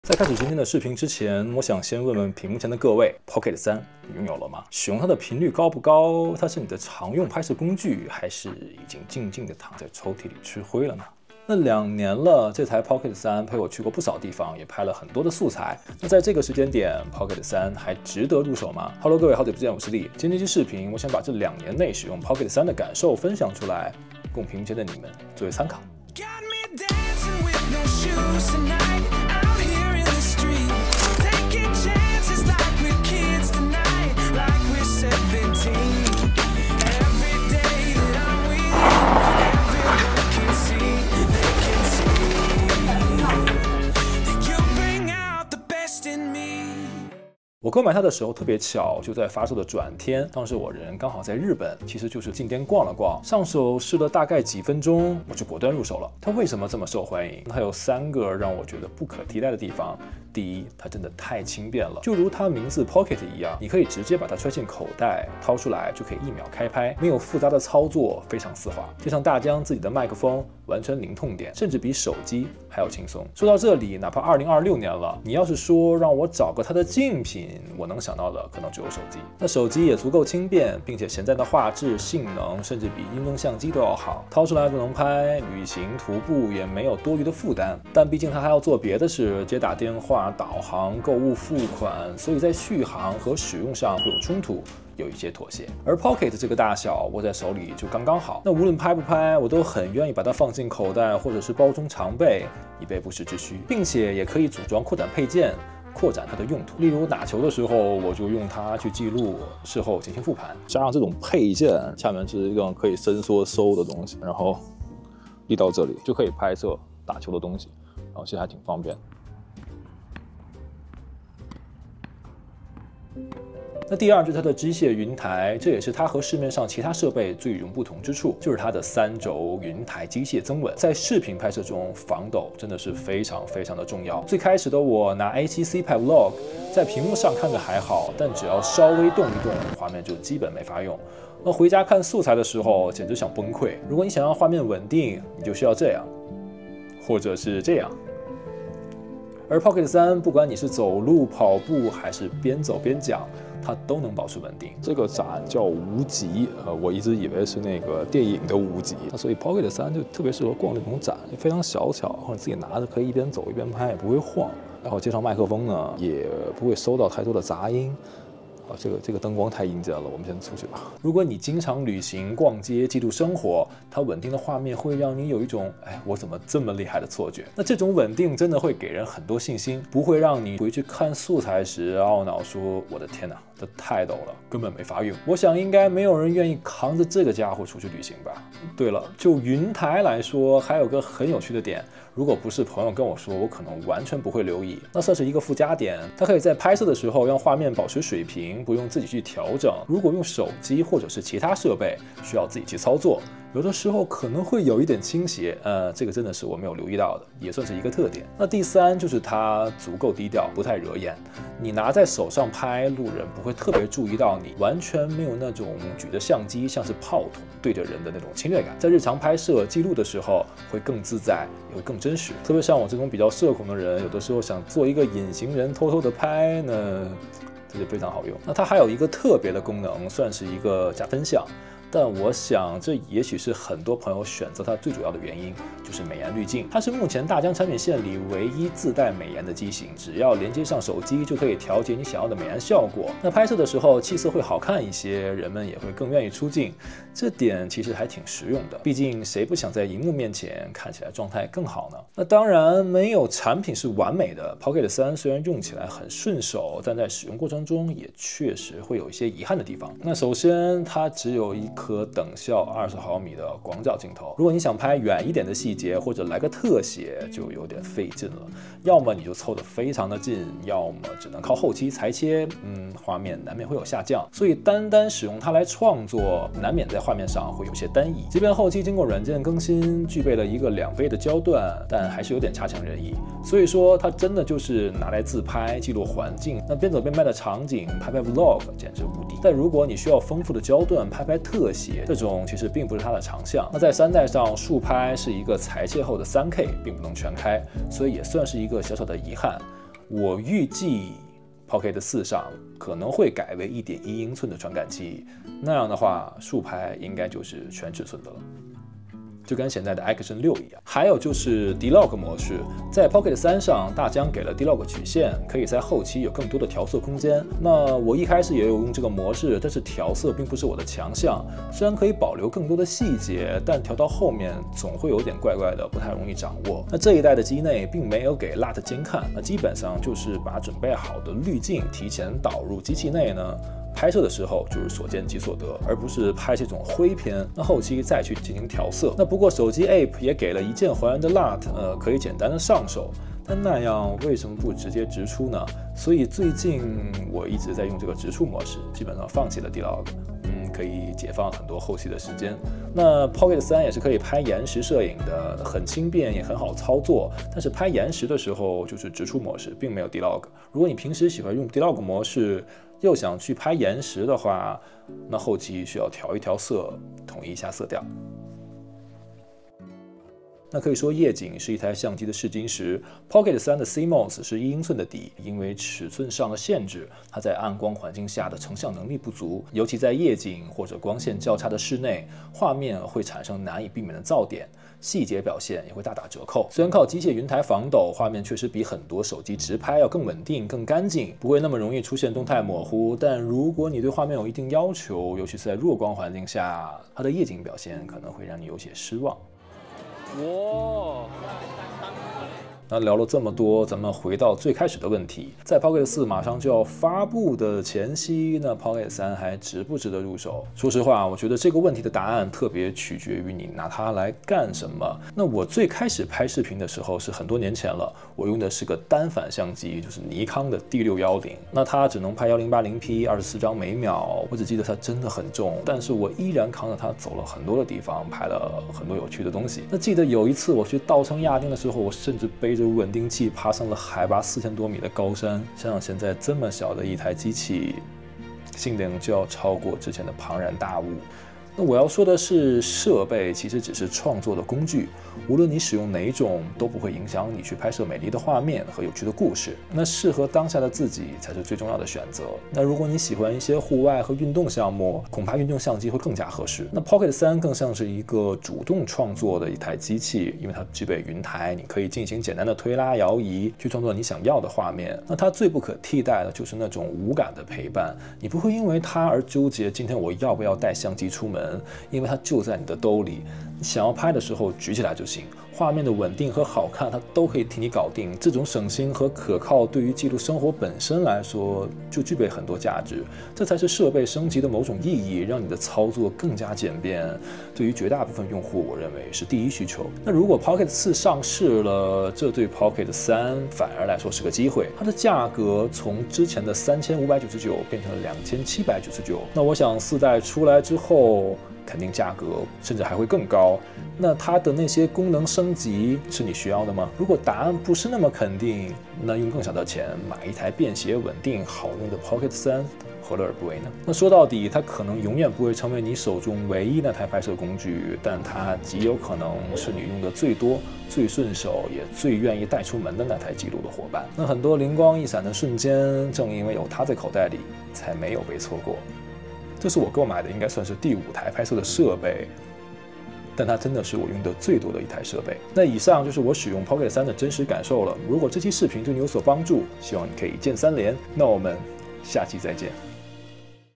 在開始今天的視頻之前，我想先問問屏幕前的各位 ，Pocket 3你擁有了嗎？使用它的頻率高不高？它是你的常用拍攝工具，還是已經靜靜地躺在抽屜裡吃灰了呢？那2年了，這台 Pocket 3陪我去過不少地方，也拍了很多的素材。那在這個時間點 ，Pocket 3還值得入手嗎 ？Hello， 各位，好久不见，我是力。今天這期視頻，我想把這2年內使用 Pocket 3的感受分享出來，供屏幕前的你們作為參考。我購買它的時候特別巧，就在發售的轉天，當時我人剛好在日本，其實就是進店逛了逛，上手試了大概幾分鐘，我就果斷入手了。它為什麼這麼受歡迎？它有3個讓我覺得不可替代的地方。第一，它真的太輕便了，就如它名字 Pocket 一樣，你可以直接把它揣進口袋，掏出来就可以1秒開拍，沒有複雜的操作，非常絲滑。就像大疆自己的麥克風，完全零痛點，甚至比手機還要輕鬆。說到這裡，哪怕2026年了，你要是說讓我找個它的競品，我能想到的可能只有手機。那手機也足夠輕便，並且现在的畫質、性能甚至比运動相机都要好，掏出来就能拍，旅行、徒步也沒有多余的負擔。但畢竟它還要做別的事，接打電話、導航、購物、付款，所以在續航和使用上會有衝突，有一些妥協。而 Pocket 這個大小握在手裡就剛剛好，那無論拍不拍，我都很願意把它放進口袋或者是包中常備，以備不時之需，並且也可以組裝擴展配件，擴展它的用途。例如打球的時候，我就用它去記錄，事後進行復盘。加上這種配件，下面是一個可以伸縮收的東西，然後立到這裡就可以拍攝打球的東西，然後其實還挺方便。那第二就是它的機械雲台，這也是它和市面上其他設備最與眾不同之處，就是它的3軸雲台機械增穩。在視頻拍攝中，防抖真的是非常的重要。最開始的我拿 A7C 拍 Vlog， 在屏幕上看着還好，但只要稍微動一動，畫面就基本沒法用。那回家看素材的時候，簡直想崩潰。如果你想讓畫面穩定，你就需要這樣，或者是這樣。而 Pocket 3，不管你是走路、跑步，還是邊走邊講，它都能保持穩定。這個展叫無極，我一直以為是那個電影的無極，所以 Pocket 3就特別適合逛這種展，非常小巧，或者自己拿着可以一邊走一邊拍，也不會晃。然後接上麥克風呢，也不會收到太多的雜音。這個燈光太陰間了，我們先出去吧。如果你經常旅行、逛街、記錄生活，它穩定的畫面會讓你有一種我怎麼這麼厲害的錯覺。那這種穩定真的會給人很多信心，不會讓你回去看素材時懊惱說我的天哪，這太抖了，根本沒法用。我想應該沒有人願意扛着這個家伙出去旅行吧。對了，就雲台來說，還有個很有趣的點，如果不是朋友跟我說，我可能完全不會留意。那算是一個附加點，它可以在拍攝的时候讓畫面保持水平，不用自己去調整。如果用手機或者是其他設備，需要自己去操作，有的时候可能會有一點傾斜。這個真的是我沒有留意到的，也算是一個特點。那第3就是它足夠低調，不太惹眼。你拿在手上拍，路人不會特別注意到你，完全沒有那種舉着相機像是炮筒對着人的那種侵略感。在日常拍攝記錄的時候，會更自在，也會更真實。特別像我這種比較社恐的人，有的時候想做一個隱形人，偷偷的拍呢，這就非常好用。那它還有一個特別的功能，算是一個加分項。但我想，這也許是很多朋友選擇它最主要的原因，就是美顏濾鏡。它是目前大疆產品線裡唯一自帶美顏的機型，只要連接上手機，就可以調節你想要的美顏效果。那拍攝的時候氣色會好看一些，人們也會更願意出鏡。這點其實還挺實用的，畢竟誰不想在熒幕面前看起來狀態更好呢？那當然，沒有產品是完美的。Pocket 3雖然用起來很順手，但在使用過程中也確實會有一些遺憾的地方。那首先，它只有一顆等效20毫米的廣角鏡頭，如果你想拍遠一點的細節或者來個特寫，就有點費勁了。要麼你就湊得非常的近，要麼只能靠後期裁切，畫面難免會有下降。所以單使用它來創作，難免在畫面上會有些單一。即便後期經過軟件更新，具備了一個2倍的焦段，但還是有點差強人意。所以說，它真的就是拿來自拍、記錄環境，那邊走邊拍的場景，拍 Vlog 簡直無敌。但如果你需要豐富的焦段，拍特写，這種其實並不是它的長項。那在3代上，豎拍是一個裁切後的3K，並不能全開，所以也算是一個小小的遺憾。我預計 Pocket 4上可能會改為1.1英寸的傳感器，那樣的話，豎拍應該就是全尺寸的了。就跟现在的 Action 6一樣。还有就是 D-Log 模式，在 Pocket 3上大疆給了 D-Log 曲線，可以在後期有更多的調色空間。那我一開始也有用這個模式，但是調色並不是我的強項，雖然可以保留更多的細節，但調到後面總會有點怪怪的，不太容易掌握。那這一代的機內並沒有給 LUT 監看，那基本上就是把準備好的濾鏡提前導入機器內呢。拍攝的時候就是所見即所得，而不是拍這種灰片，那後期再去進行調色。那不過手機 Ape 也給了一鍵還原的 LUT，可以簡單的上手。但那樣為什麼不直接直出呢？所以最近我一直在用這個直出模式，基本上放棄了 D-Log，可以解放很多後期的時間。那 Pocket 3也是可以拍延时攝影的，很輕便也很好操作。但是拍延时的時候就是直出模式，並沒有 D-Log。如果你平时喜歡用 D-Log 模式，又想去拍延時的話，那後期需要調一調色，統一一下色調。那可以說夜景是一台相機的試金石。Pocket 3的 CMOS 是1英寸的底，因為尺寸上的限制，它在暗光環境下的成像能力不足，尤其在夜景或者光線較差的室內，畫面會產生難以避免的噪點，細節表現也會大打折扣。雖然靠機械雲台防抖，畫面確實比很多手機直拍要更穩定、更乾淨，不會那麼容易出現動態模糊。但如果你對畫面有一定要求，尤其是在弱光環境下，它的夜景表現可能會讓你有些失望。哇！那聊了這麼多，咱們回到最開始的問題，在 Pocket 4馬上就要發布的前夕，那 Pocket 3還值不值得入手？說實話，我覺得這個問題的答案特別取決於你拿它來幹什麼。那我最開始拍視頻的時候是很多年前了，我用的是個單反相機，就是尼康的 D610，那它只能拍1080P 24張每秒。我只記得它真的很重，但是我依然扛着它走了很多的地方，拍了很多有趣的東西。那記得有一次我去稻城亚丁的时候，我甚至背着穩定器爬上了海拔4000多米的高山。想想现在這麼小的一台機器，性能就要超過之前的龐然大物。那我要說的是，設備其實只是創作的工具，無論你使用哪一種，都不會影響你去拍攝美麗的畫面和有趣的故事。那適合當下的自己才是最重要的選擇。那如果你喜歡一些戶外和運動項目，恐怕運動相機會更加合適。那 Pocket 3更像是一個主動創作的一台機器，因為它具備雲台，你可以進行簡單的推拉搖移，去創作你想要的畫面。那它最不可替代的就是那種無感的陪伴，你不會因為它而糾結今天我要不要帶相機出門。因為它就在你的兜裡，你想要拍的時候舉起來就行。畫面的穩定和好看，它都可以替你搞定。這種省心和可靠，對於記錄生活本身來說，就具備很多價值。這才是設備升級的某種意義，讓你的操作更加簡便。對於絕大部分用戶，我認為是第一需求。那如果 Pocket 4上市了，這對 Pocket 3反而來說是個機會。它的價格從之前的3599變成了2799。那我想4代出來之後，肯定價格甚至還會更高。那它的那些功能升級是你需要的嗎？如果答案不是那麼肯定，那用更少的錢買一台便攜、穩定、好用的 Pocket 3，何樂而不為呢？那說到底，它可能永遠不會成為你手中唯一那台拍攝工具，但它極有可能是你用的最多、最順手，也最願意帶出門的那台記錄的夥伴。那很多靈光一閃的瞬間，正因為有它在口袋裡，才沒有被錯過。這是我購買的，應該算是第5台拍攝的設備，但它真的是我用的最多的一台設備。那以上就是我使用 Pocket 3的真實感受了。如果這期視頻對你有所幫助，希望你可以一鍵3連。那我們下期再見。